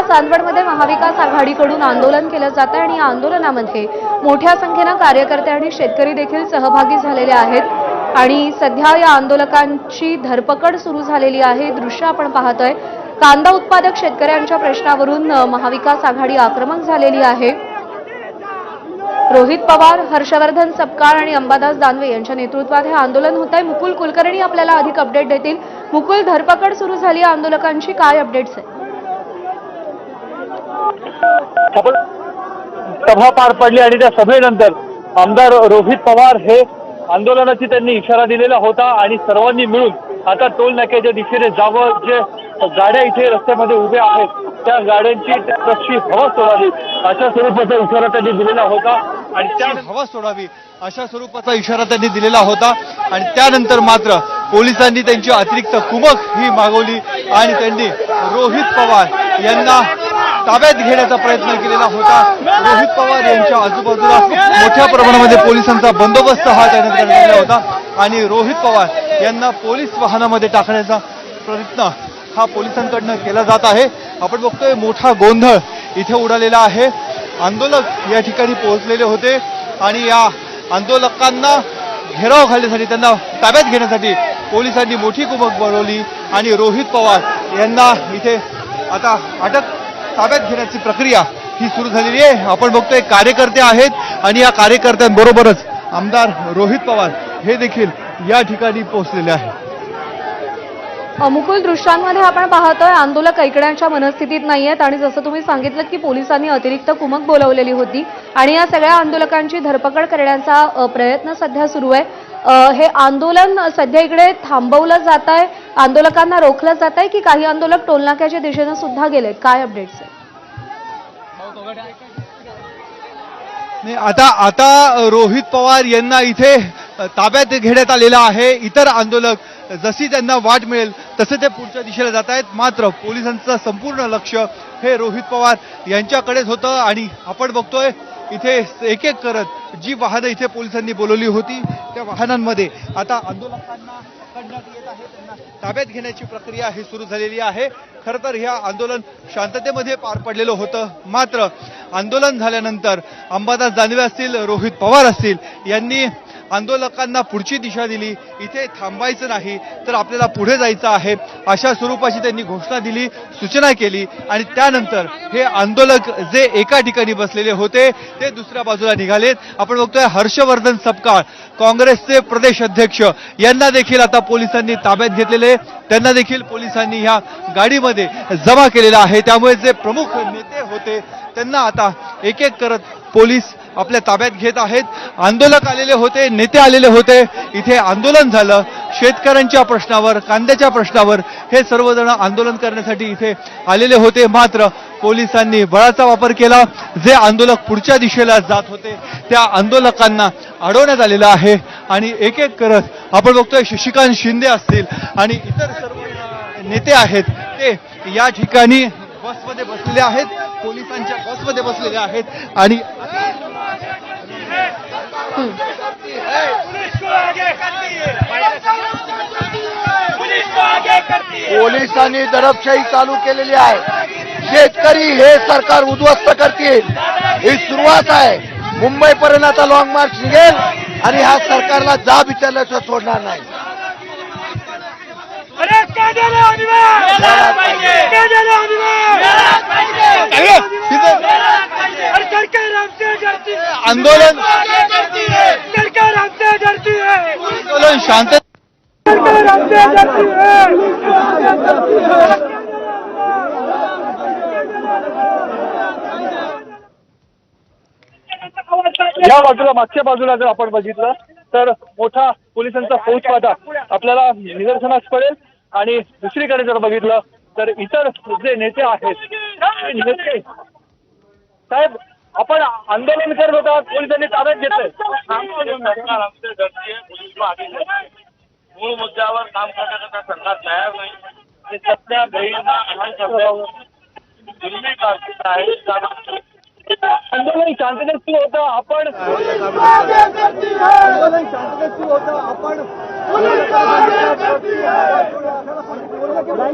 चांदवडमध्ये महाविकास आघाडीकडून आंदोलन केलं जातं आणि या आंदोलनामध्ये मोठ्या संख्येने कार्यकर्ते आणि शेतकरी देखील सहभागी झालेले आहेत आणि सध्या या आंदोलकांची धरपकड सुरू झालेली आहे। दृश्य आपण पाहतोय। कांदा उत्पादक शेतकऱ्यांच्या प्रश्नावरून महाविकास आघाडी आक्रमक झालेली आहे। रोहित पवार, हर्षवर्धन सपकाळ आणि अंबादास दानवे यांच्या नेतृत्वात हे आंदोलन होत आहे। मुकुल कुलकर्णी आपल्याला अधिक अपडेट देतील। मुकुल, धरपकड सुरू झाली आंदोलकांची, काय अपडेट्स आहेत? सभा पार पडली आणि त्या सभेनंतर आमदार रोहित पवार हे आंदोलनाची त्यांनी इशारा दिलेला होता आणि सर्वांनी मिळून आता टोल नाक्याच्या दिशेने जावं। जे गाड्या इथे रस्त्यामध्ये उभ्या आहेत त्या गाड्यांची ट्रकची हवा सोडावी अशा स्वरूपाचा इशारा त्यांनी दिलेला होता आणि त्या हवा सोडावी अशा स्वरूपाचा इशारा त्यांनी दिलेला होता आणि त्यानंतर मात्र पोलिसांनी त्यांची अतिरिक्त कुमक ही मागवली आणि त्यांनी रोहित पवार यांना ताब्यात घेण्याचा प्रयत्न केलेला होता। रोहित पवार यांच्या आजूबाजूला मोठ्या प्रमाणामध्ये पोलिसांचा बंदोबस्त हा तैनात करण्यात आला होता आणि रोहित पवार यांना पोलीस वाहनामध्ये टाकण्याचा प्रयत्न हा पोलिसांकडून केला जात आहे। आपण बघतोय मोठा गोंधळ इथे उडालेला आहे। आंदोलक या ठिकाणी पोहोचलेले होते आणि या आंदोलकांना घेराव घालण्यासाठी, त्यांना ताब्यात घेण्यासाठी पोलिसांनी मोठी कुमक बोलावली आणि रोहित पवार यांना इथे आता अटक ताब्यात घेण्याची प्रक्रिया ही सुरू झालेली आहे। आपण बघतोय कार्यकर्ते आहेत आणि या कार्यकर्त्यांबरोबरच आमदार रोहित पवार हे देखील या ठिकाणी पोहोचलेले आहेत। मुकुल, दृश्यांमध्ये आपण पाहतोय आंदोलक ऐकण्याच्या मनस्थितीत नाहीयेत आणि जसं तुम्ही सांगितलं की पोलिसांनी अतिरिक्त कुमक बोलावलेली होती आणि या सगळ्या आंदोलकांची धरपकड करण्याचा प्रयत्न सध्या सुरू आहे। हे आंदोलन सध्या इकडे थांबवलं जात आहे, आंदोलकांना रोखलं जात आहे की काही आंदोलक टोलनाक्याच्या दिशेने सुद्धा गेलेत? काय अपडेट्स आहेत? आता रोहित पवार यांना इथे ताब्यात घेण्यात आलेला आहे। इतर आंदोलक जशी त्यांना वाट मिळेल तसे ते पुढच्या दिशेला जात आहेत। मात्र पोलिसांचं संपूर्ण लक्ष हे रोहित पवार यांच्याकडेच होतं आणि आपण बघतोय इथे एक एक करत जी वाहनं इथे पोलिसांनी बोलवली होती त्या वाहनांमध्ये आता आंदोलकांना पकडण्यात येत आहे, त्यांना ताब्यात घेण्याची प्रक्रिया ही सुरू झालेली आहे। खरं तर हे आंदोलन शांततेमध्ये पार पडलेलं होतं, मात्र आंदोलन झाल्यानंतर अंबादास दानवे असतील, रोहित पवार असतील यांनी आंदोलकांना पुढची दिशा दिली। इथे थांबायचं नाही तर आपल्याला पुढे जायचं आहे अशा स्वरूपाची त्यांनी घोषणा दिली, सूचना केली आणि त्यानंतर हे आंदोलक जे एका ठिकाणी बसलेले होते ते दुसऱ्या बाजूला निघालेत। आपण बघतोय हर्षवर्धन सपकाळ काँग्रेसचे प्रदेश अध्यक्ष यांना देखील आता पोलिसांनी ताब्यात घेतलेले, त्यांना देखील पोलिसांनी ह्या गाडीमध्ये जमा केलेला आहे। त्यामुळे जे प्रमुख नेते होते त्यांना आता एक एक करत पोलीस आपल्या ताब्यात घेत आहेत। आंदोलक आलेले होते, नेते आलेले होते, इथे आंदोलन झालं शेतकऱ्यांच्या प्रश्नावर, कांद्याच्या प्रश्नावर हे सर्वजण आंदोलन करण्यासाठी इथे आलेले होते। मात्र पोलिसांनी बळाचा वापर केला। जे आंदोलक पुढच्या दिशेला जात होते त्या आंदोलकांना अडवण्यात आलेलं आहे आणि एक एक करत आपण बघतोय शशिकांत शिंदे असतील आणि इतर सर्व नेते आहेत ते या ठिकाणी बसमध्ये बसलेले आहेत, पोलिसांच्या बसमध्ये बसलेले आहेत आणि पोलिसांनी दडपशाही चालू केलेली आहे। शेतकरी हे सरकार उद्ध्वस्त करतील ही सुरुवात आहे। मुंबईपर्यंत आता लॉंग मार्च निघेल आणि ह्या सरकारला जाब विचारल्याचं सोडणार नाही। आंदोलन शांत या बाजूला, मागच्या बाजूला जर आपण बघितलं तर मोठा पोलिसांचा फौजफाटा आपल्याला निदर्शनास पडेल आणि दुसरीकडे जर बघितलं तर इतर जे नेते आहेत नेते साहेब, आपण आंदोलन करत होता, पोलिसांनी ताब्यात घेतलंय। मूळ मुद्द्यावर काम करण्याचा सरकार तयार नाही। सध्या आंदोलन शांततेत सुरू होतं, आपण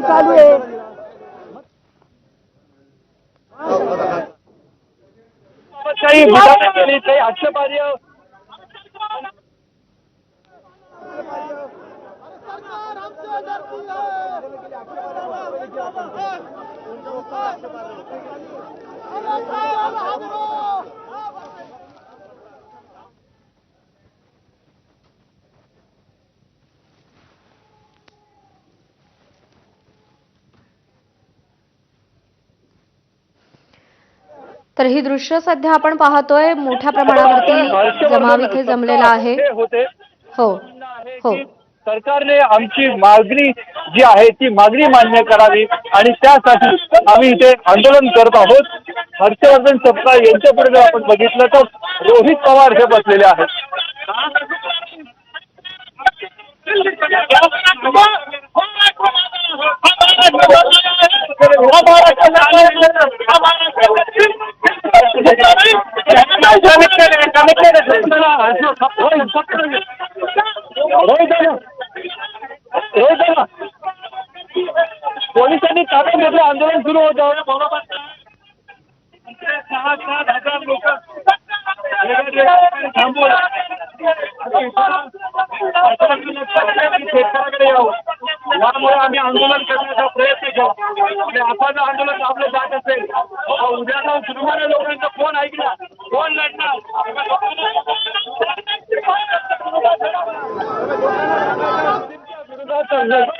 चालू आहे। दडपशाही भूताने केली काही आक्षेपार्ह तर ही दृश्य सध्या आपण पाहतोय मोठ्या प्रमाणावरती जमाव इथे जमलेला आहे. होते हो हो की सरकारने आमची मागणी जी आहे ती मागणी मान्य करावी आणि त्यासाठी आम्ही इथे आंदोलन करत आहोत. हर्षवर्धन सपकाळ यांच्या पुढे जर आपण बघितलं तर रोहित पवार हे बसलेले आहेत. पोलिसांनी ताब्यात घेतलं आंदोलन सुरू होतं. 6,000 लोक शेतकऱ्याकडे यावं यामुळे आम्ही आंदोलन करण्याचा प्रयत्न केला आणि आता जर आंदोलन दाबलं जात असेल उद्या जाऊन सुरुवातीला लोकांचा फोन ऐकला कोण लढणार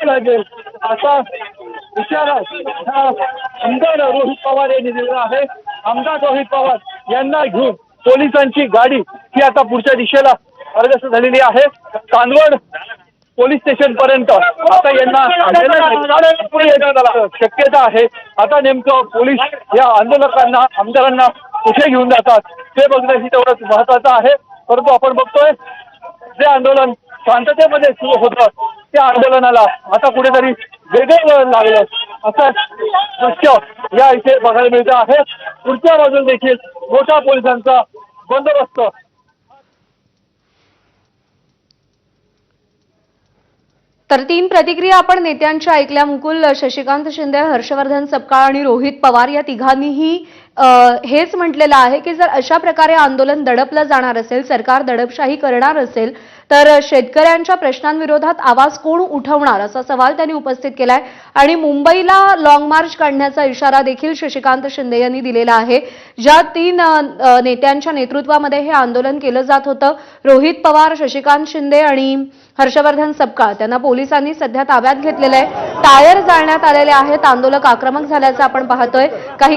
लागेल असा इशारा आमदार रोहित पवार यांनी दिलेला आहे. आमदार रोहित पवार यांना घेऊन पोलिसांची गाडी ही आता पुढच्या दिशेला अग्रसर झालेली आहे. चांदवड पोलीस स्टेशन पर्यंत आता यांना शक्यता आहे. आता नेमकं पोलीस या आंदोलकांना आमदारांना कुठे घेऊन जातात ते बघणं ही तेवढंच महत्वाचं आहे. परंतु आपण बघतोय जे आंदोलन शांततेमध्ये सुरू होतं त्या आंदोलनाला आता कुठेतरी वेगळं लागलं असं दृश्य या इथे बघायला मिळतं आहे. पुढच्या बाजूला देखील मोठा पोलिसांचा बंदोबस्त. तर 3 प्रतिक्रिया आपण नेत्यांच्या ऐकल्या. मुकुल, शशिकांत शिंदे, हर्षवर्धन सपकाळ आणि रोहित पवार या तिघांनीही हेच म्हटलेलं आहे की जर अशा प्रकारे आंदोलन दडपलं जाणार असेल, सरकार दडपशाही करणार असेल तर शेतकऱ्यांच्या प्रश्नांविरोधात आवाज कोण उठवणार असा सवाल त्यांनी उपस्थित केलाय. आणि मुंबईला लॉंग मार्च काढण्याचा इशारा देखील शशिकांत शिंदे यांनी दिलेला आहे. ज्या 3 नेत्यांच्या नेतृत्वामध्ये हे आंदोलन केलं जात होतं, रोहित पवार, शशिकांत शिंदे आणि हर्षवर्धन सपकाळ, त्यांना पोलिसांनी सध्या ताब्यात घेतलेलं आहे. टायर जाळण्यात आलेले आहेत. आंदोलक आक्रमक झाल्याचं आपण पाहतोय. काही